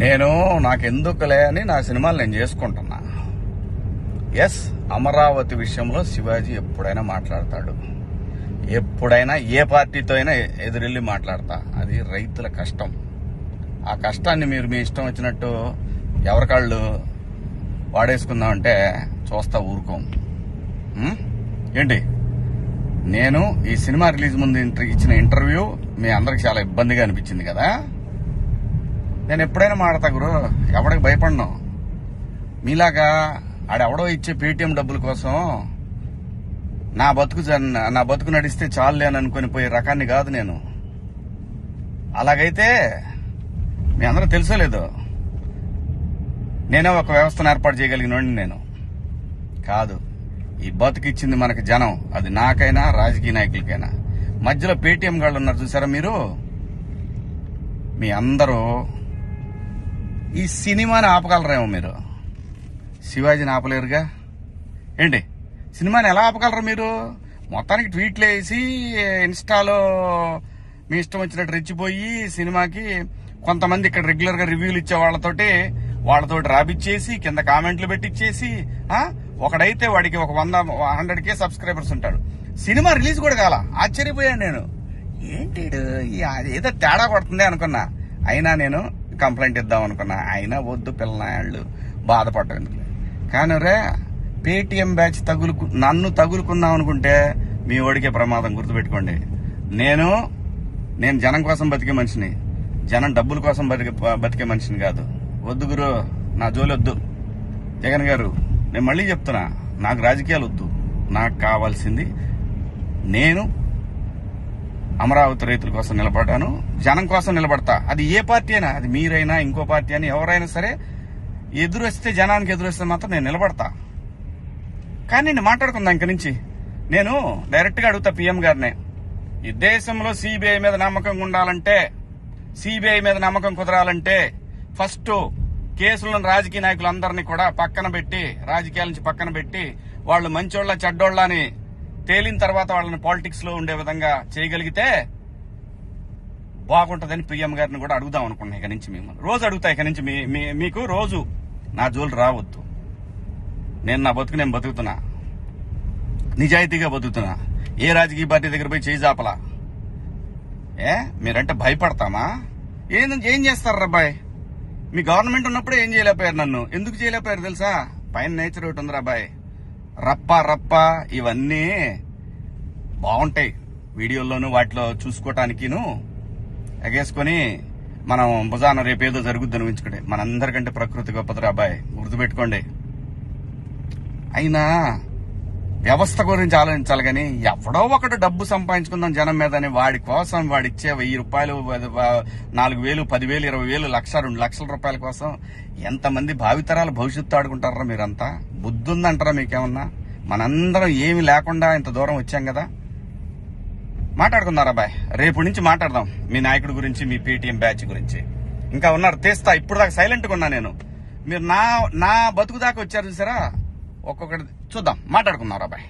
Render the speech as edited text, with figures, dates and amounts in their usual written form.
నేను నాకెందుకులే అని నా సినిమాలు నేను చేసుకుంటున్నా. ఎస్, అమరావతి విషయంలో శివాజీ ఎప్పుడైనా మాట్లాడతాడు, ఎప్పుడైనా ఏ పార్టీతో అయినా ఎదురెళ్ళి మాట్లాడతా. అది రైతుల కష్టం. ఆ కష్టాన్ని మీరు మీ ఇష్టం వచ్చినట్టు ఎవరికాళ్ళు వాడేసుకుందామంటే చూస్తా ఊరుకోం. ఏంటి, నేను ఈ సినిమా రిలీజ్ ముందు ఇచ్చిన ఇంటర్వ్యూ మీ అందరికి చాలా ఇబ్బందిగా అనిపించింది కదా. నేను ఎప్పుడైనా మాడతా గురు, ఎవడికి భయపడను. మీలాగా ఆడెవడో ఇచ్చే పేటీఎం డబ్బుల కోసం నా బతుకు నడిస్తే చాలులే అని అనుకుని పోయే రకాన్ని కాదు నేను. అలాగైతే మీ అందరూ తెలుసోలేదు, నేనే ఒక వ్యవస్థను ఏర్పాటు చేయగలిగినోడిని నేను కాదు. ఈ బతుకిచ్చింది మనకి జనం, అది నాకైనా రాజకీయ నాయకులకైనా. మధ్యలో పేటీఎం గాళ్ళు ఉన్నారు చూసారా మీరు, మీ అందరూ ఈ సినిమాని ఆపగలరేమో, మీరు శివాజీని ఆపలేరుగా. ఏంటి, సినిమాని ఎలా ఆపగలరు మీరు? మొత్తానికి ట్వీట్లు వేసి ఇన్స్టాలో మీ ఇష్టం వచ్చినట్టు రెచ్చిపోయి సినిమాకి కొంతమంది ఇక్కడ రెగ్యులర్ గా రివ్యూలు ఇచ్చే వాళ్ళతోటి రాపిచ్చేసి కింద కామెంట్లు పెట్టిచ్చేసి, ఒకడైతే వాడికి ఒక 100K సబ్స్క్రైబర్స్ ఉంటాడు. సినిమా రిలీజ్ కూడా కాల. ఆశ్చర్యపోయాను నేను, ఏంటి ఏదో తేడా కొడుతుంది అనుకున్నా. అయినా నేను కంప్లైంట్ ఇద్దాం అనుకున్నా. అయినా వద్దు పిల్లనాళ్ళు బాధపడటం. కానీ రే, పేటీఎం బ్యాచ్ నన్ను తగులుకుందాం అనుకుంటే మీ ఓడికే ప్రమాదం. గుర్తుపెట్టుకోండి, నేను జనం కోసం బతికే మనిషిని, జనం డబ్బుల కోసం బతికే మనిషిని కాదు. వద్దు గురు, నా జోలి వద్దు. జగన్ గారు, నేను మళ్ళీ చెప్తున్నా, నాకు రాజకీయాలు వద్దు. నాకు కావాల్సింది, నేను అమరావతి రైతుల కోసం నిలబడ్డాను, జనం కోసం నిలబడతా. అది ఏ పార్టీ అయినా, అది మీరైనా ఇంకో పార్టీ అని ఎవరైనా సరే, ఎదురొస్తే జనానికి ఎదురొస్తే మాత్రం నేను నిలబడతా. కానీ నేను మాట్లాడుకుందా ఇంక నుంచి. నేను డైరెక్ట్ గా అడుగుతా పిఎం గారినే, ఈ దేశంలో సిబిఐ మీద నమ్మకం ఉండాలంటే, సిబిఐ మీద నమ్మకం కుదరాలంటే ఫస్ట్ కేసులను రాజకీయ నాయకులందరినీ కూడా పక్కన పెట్టి, రాజకీయాల నుంచి పక్కన పెట్టి, వాళ్ళు మంచోళ్ళ చెడ్డోళ్ళ అని తేలిన తర్వాత వాళ్ళని పాలిటిక్స్ లో ఉండే విధంగా చేయగలిగితే బాగుంటదని పిఎం గారిని కూడా అడుగుదాం అనుకున్నా. ఇక నుంచి మిమ్మల్ని రోజు అడుగుతా. ఇక నుంచి మీకు రోజు నా జోలు రావద్దు. నేను నా బతుకు నేను బతుకుతున్నా, నిజాయితీగా బతుకుతున్నా. ఏ రాజకీయ పార్టీ దగ్గర పోయి చేయి జాపలా. మీరంటే భయపడతామా? ఏం చేస్తారు అబ్బాయి? మీ గవర్నమెంట్ ఉన్నప్పుడే ఏం చేయలేకపోయారు. నన్ను ఎందుకు చేయలేకపోయారు తెలుసా? పైన నేచర్ ఒకటి ఉంది అబ్బాయి. రప్ప ఇవన్నీ బాగుంటాయి వీడియోల్లోనూ వాటిలో చూసుకోవటానికిను ఎగేసుకొని మనం భుజాన రేపేదో జరుగుద్దని ఊహించుకుంటే. మనందరికంటే ప్రకృతి గొప్పదిరా అబ్బాయి, గుర్తుపెట్టుకోండి. అయినా వ్యవస్థ గురించి ఆలోచించాలి కానీ, ఎవడో ఒకటి డబ్బు సంపాదించుకుందాం జనం మీద అని వాడి కోసం వాడిచ్చే 1000 రూపాయలు, 4000, 10,000, 20,000, 1,00,000, 2 లక్షల రూపాయల కోసం ఎంతమంది భావితరాల భవిష్యత్తు ఆడుకుంటారా మీరంతా? బుద్ధి ఉందంటారా మీకేమన్నా? మనందరం ఏమి లేకుండా ఇంత దూరం వచ్చాం కదా. మాట్లాడుకున్నారా అబ్బాయి? రేపు నుంచి మాట్లాడదాం మీ నాయకుడి గురించి, మీ పేటీఎం బ్యాచ్ గురించి. ఇంకా ఉన్నారు, తీస్తా. ఇప్పుడు దాకా సైలెంట్ గా ఉన్నా నేను. మీరు నా బతుకు దాకా వచ్చారు చూసారా, ఒక్కొక్కటి చూద్దాం, మాట్లాడుకున్నారా అబ్బాయి?